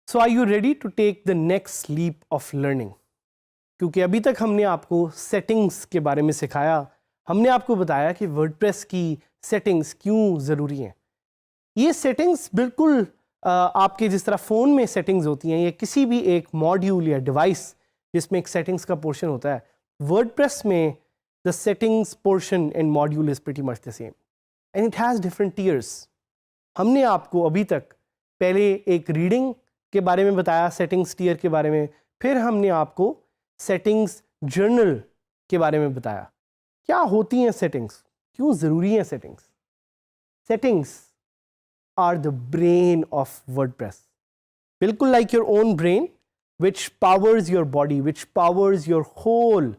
So are you ready to take the next leap of learning? क्योंकि अभी तक हमने आपको सेटिंग्स के बारे में सिखाया, हमने आपको बताया कि वर्डप्रेस की सेटिंग्स क्यों ज़रूरी हैं। ये सेटिंग्स बिल्कुल आपके जिस तरह फ़ोन में सेटिंग्स होती हैं या किसी भी एक मॉड्यूल या डिवाइस जिसमें एक सेटिंग्स का पोर्शन होता है, वर्डप्रेस में the settings portion and module is pretty much the same and it has different tiers. हमने आपको अभी तक पहले एक रीडिंग के बारे में बताया, सेटिंग्स टियर के बारे में, फिर हमने आपको सेटिंग्स जर्नल के बारे में बताया। क्या होती हैं सेटिंग्स, क्यों ज़रूरी हैं settings? Settings are the brain of WordPress, बिल्कुल like your own brain which powers your body, which powers your whole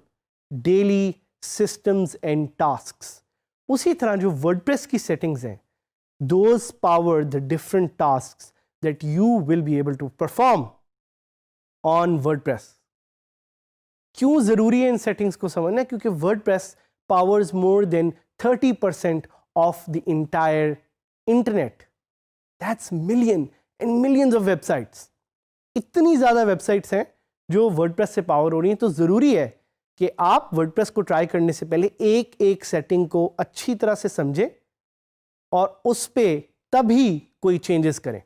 daily systems and tasks. उसी तरह जो वर्डप्रेस की सेटिंग्स हैं, those power the different tasks that you will be able to perform on WordPress. क्यों ज़रूरी है इन settings को समझना? क्योंकि WordPress powers more than 30% of the entire internet. That's million and millions of websites. इतनी ज़्यादा वेबसाइट्स हैं जो WordPress से पावर हो रही हैं, तो ज़रूरी है कि आप WordPress को ट्राई करने से पहले एक एक सेटिंग को अच्छी तरह से समझें और उस पे तभी कोई चेंजेस करें।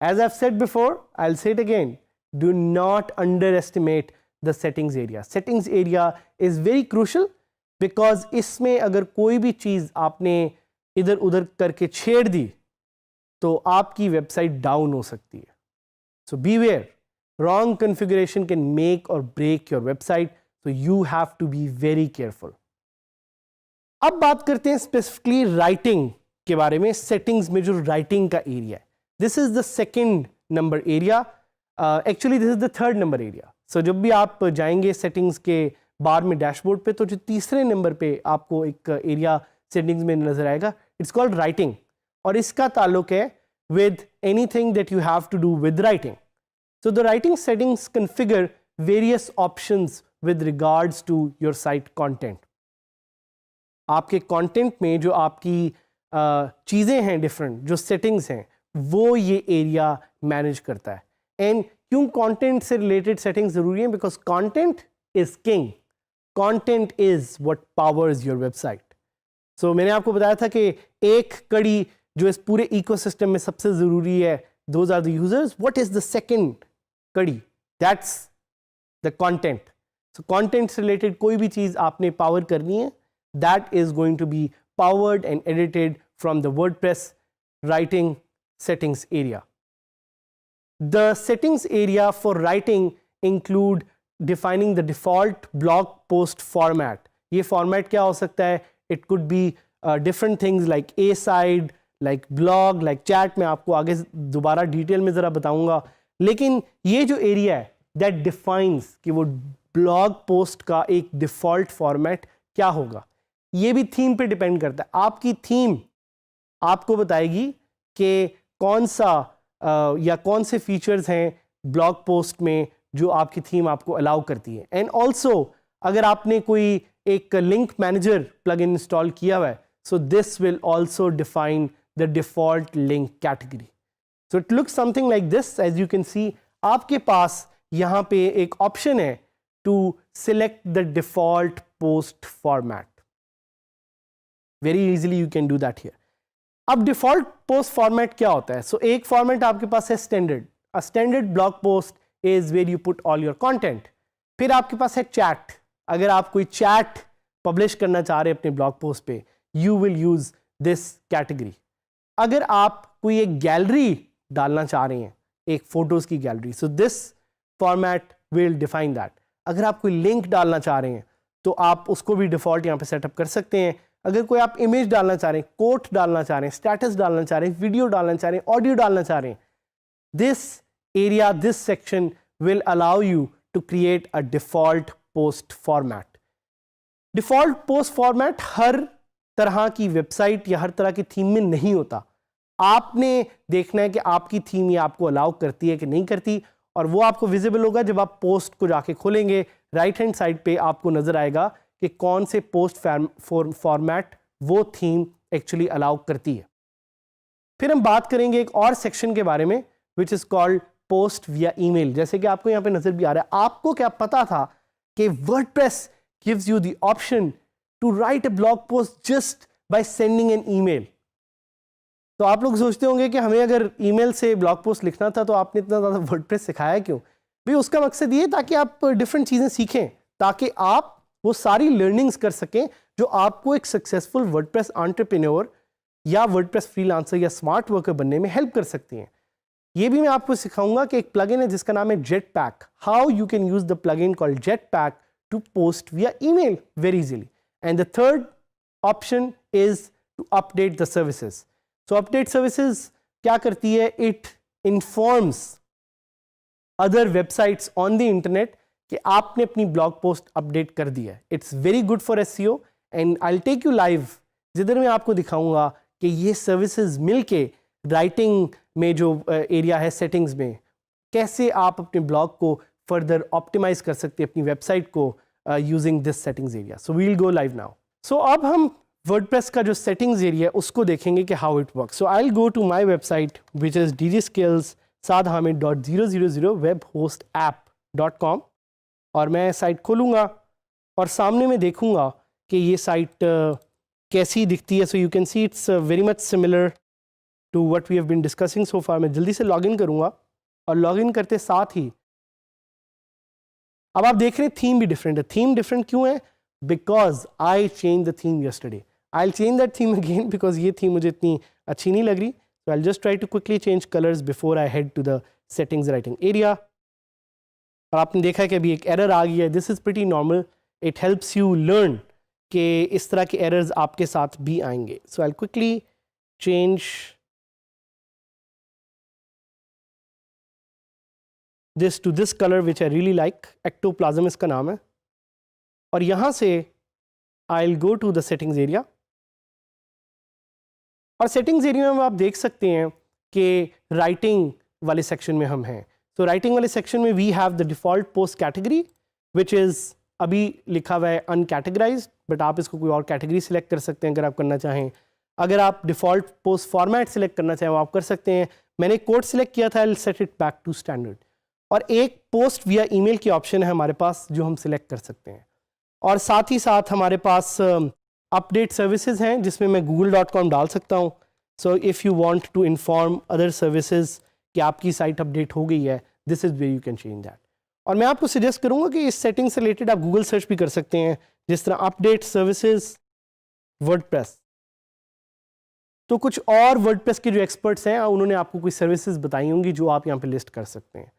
As I've said before, I'll say it again, do not underestimate the settings area. Settings area is very crucial because इसमें अगर कोई भी चीज़ आपने इधर उधर करके छेड़ दी तो आपकी वेबसाइट डाउन हो सकती है। So beware, wrong configuration can make or break your website, so you have to be very careful. अब बात करते हैं स्पेसिफिकली राइटिंग के बारे में। सेटिंग्स में जो राइटिंग का एरिया है, this is the second number area, actually this is the third number area. So जब भी आप जाएंगे सेटिंग्स के बार में डैशबोर्ड पे, तो जो तीसरे नंबर पे आपको एक एरिया सेटिंग्स में नजर आएगा, इट्स कॉल्ड राइटिंग, और इसका ताल्लुक है with anything that you have to do with writing. So the writing settings configure various options with regards to your site content. आपके कंटेंट में जो आपकी चीज़ें हैं डिफरेंट, जो सेटिंग्स हैं, वो ये एरिया मैनेज करता है। एंड क्यों कंटेंट से रिलेटेड सेटिंग्स ज़रूरी हैं? Because content is king, content is what powers your website. So मैंने आपको बताया था कि एक कड़ी जो इस पूरे इकोसिस्टम में सबसे ज़रूरी है, those are the users. What is the second कड़ी? That's the content. So content से रिलेटेड कोई भी चीज़ आपने पावर करनी है, that is going to be powered and edited from the WordPress writing settings area. The settings area for writing include defining the default blog post format. ये format क्या हो सकता है? It could be different things like A-side, like blog, like chat. मैं आपको आगे दोबारा detail में ज़रा बताऊंगा। लेकिन ये जो एरिया है that defines कि वो blog post का एक default format क्या होगा, ये भी थीम पे डिपेंड करता है। आपकी थीम आपको बताएगी कि कौन सा या कौन से फीचर्स हैं ब्लॉग पोस्ट में जो आपकी थीम आपको अलाउ करती है। एंड ऑल्सो अगर आपने कोई एक लिंक मैनेजर प्लगइन इंस्टॉल किया हुआ है, so this will also define the default link category. So it looks something like this. As you can see, आपके पास यहाँ पे एक ऑप्शन है to select the default post format. Very easily you can do that here. अब default post format क्या होता है? सो एक फॉर्मेट आपके पास है standard. A standard blog post is where you put all your content. फिर आपके पास है चैट। अगर आप कोई चैट पब्लिश करना चाह रहे हैं अपने ब्लॉग पोस्ट पे, you will use this category. अगर आप कोई एक गैलरी डालना चाह रहे हैं, एक फोटोज की gallery, so this format will define that. अगर आप कोई लिंक डालना चाह रहे हैं तो आप उसको भी डिफॉल्ट यहाँ पे सेटअप कर सकते हैं। अगर कोई आप इमेज डालना चाह रहे हैं, कोट डालना चाह रहे हैं, स्टेटस डालना चाह रहे हैं, वीडियो डालना चाह रहे हैं, ऑडियो डालना चाह रहे हैं, this area, this section will allow you to create a default post format. Default post format हर तरह की वेबसाइट या हर तरह की थीम में नहीं होता। आपने देखना है कि आपकी थीम ये आपको अलाउ करती है कि नहीं करती, और वो आपको विजिबल होगा जब आप पोस्ट को जाके खोलेंगे। राइट हैंड साइड पे आपको नज़र आएगा कि कौन से पोस्ट फॉर्मेट वो थीम एक्चुअली अलाउ करती है। फिर हम बात करेंगे एक और सेक्शन के बारे में which is called post via email. जैसे कि आपको यहाँ पे नज़र भी आ रहा है, आपको क्या पता था कि WordPress gives you the option to write a blog post just by sending an email. तो आप लोग सोचते होंगे कि हमें अगर ईमेल से ब्लॉग पोस्ट लिखना था तो आपने इतना ज़्यादा वर्डप्रेस सिखाया क्यों? भाई उसका मकसद ये ताकि आप डिफरेंट चीज़ें सीखें, ताकि आप वो सारी लर्निंग्स कर सकें जो आपको एक सक्सेसफुल वर्डप्रेस एंटरप्रेन्योर या वर्डप्रेस फ्रीलांसर या स्मार्ट वर्कर बनने में हेल्प कर सकती हैं। ये भी मैं आपको सिखाऊंगा कि एक प्लगइन है जिसका नाम है Jetpack, how you can use the plugin called Jetpack to post via email very easily. And the third option is to update the services. So update services क्या करती है? It informs other websites on the internet कि आपने अपनी blog post update कर दी है। It's very good for SEO and I will take you live, जिधर मैं आपको दिखाऊंगा कि ये सर्विसेज मिलके राइटिंग में जो एरिया है सेटिंग्स में, कैसे आप अपने ब्लॉग को फर्दर ऑप्टिमाइज कर सकते हैं अपनी वेबसाइट को using this settings area. So we will go live now. So अब हम वर्डप्रेस का जो सेटिंग्स एरिया है उसको देखेंगे कि how it work. So I will go to my website which is djskills.sadhamid.000webhostapp.com और मैं साइट खोलूँगा और सामने में देखूँगा कि ये साइट कैसी दिखती है। So you can see it's very much similar to what we have been discussing so far. मैं जल्दी से लॉगिन करूँगा और लॉगिन करते साथ ही अब आप देख रहे हैं थीम भी डिफरेंट है। थीम डिफरेंट क्यों है? Because I change the theme yesterday. I will change that theme again because ये थीम मुझे इतनी अच्छी नहीं लग रही। So I will just try to quickly change colours before I head to the settings writing area. और आपने देखा है कि अभी एक एरर आ गई है। This is pretty normal, it helps you learn कि इस तरह के एरर्स आपके साथ भी आएंगे। So I will quickly change this to this colour which I really like, ectoplasm इसका नाम है। और यहाँ से I will go to the settings area और सेटिंग्स एरिया में आप देख सकते हैं कि राइटिंग वाले सेक्शन में हम हैं। तो राइटिंग वाले सेक्शन में we have the default post category which is अभी लिखा हुआ है अनकैटेगराइज्ड, बट आप इसको कोई और कैटेगरी सिलेक्ट कर सकते हैं अगर आप करना चाहें। अगर आप डिफ़ॉल्ट पोस्ट फॉर्मेट सिलेक्ट करना चाहें वो आप कर सकते हैं। मैंने कोड सिलेक्ट किया था, I will set it back to standard. और एक पोस्ट विया ईमेल की ऑप्शन है हमारे पास जो हम सिलेक्ट कर सकते हैं। और साथ ही साथ हमारे पास अपडेट सर्विसेज हैं जिसमें मैं google.com डाल सकता हूँ। So if you want to inform other services कि आपकी साइट अपडेट हो गई है, this is where you can change that. और मैं आपको सजेस्ट करूँगा कि इस सेटिंग से रिलेटेड आप गूगल सर्च भी कर सकते हैं, जिस तरह अपडेट सर्विसेज वर्डप्रेस। तो कुछ और वर्डप्रेस के जो एक्सपर्ट्स हैं उन्होंने आपको कोई सर्विसेज बताई होंगी जो आप यहाँ पे लिस्ट कर सकते हैं।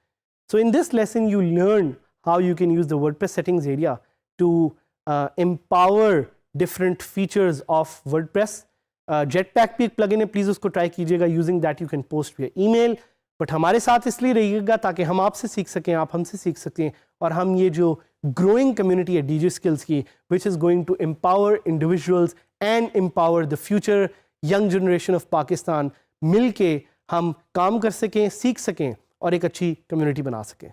So in this lesson you learn how you can use the WordPress settings area to empower different features of WordPress. Jetpack भी एक प्लगइन है, प्लीज़ उसको ट्राई कीजिएगा। Using that you can post via email. But हमारे साथ इसलिए रहिएगा ताकि हम आपसे सीख सकें, आप हमसे सीख सकें, और हम ये जो ग्रोइंग कम्युनिटी है डीजे स्किल्स की which is going to empower individuals and empower the future young generation of Pakistan, मिल के हम काम कर सकें, सीख सकें और एक अच्छी कम्युनिटी बना सकें।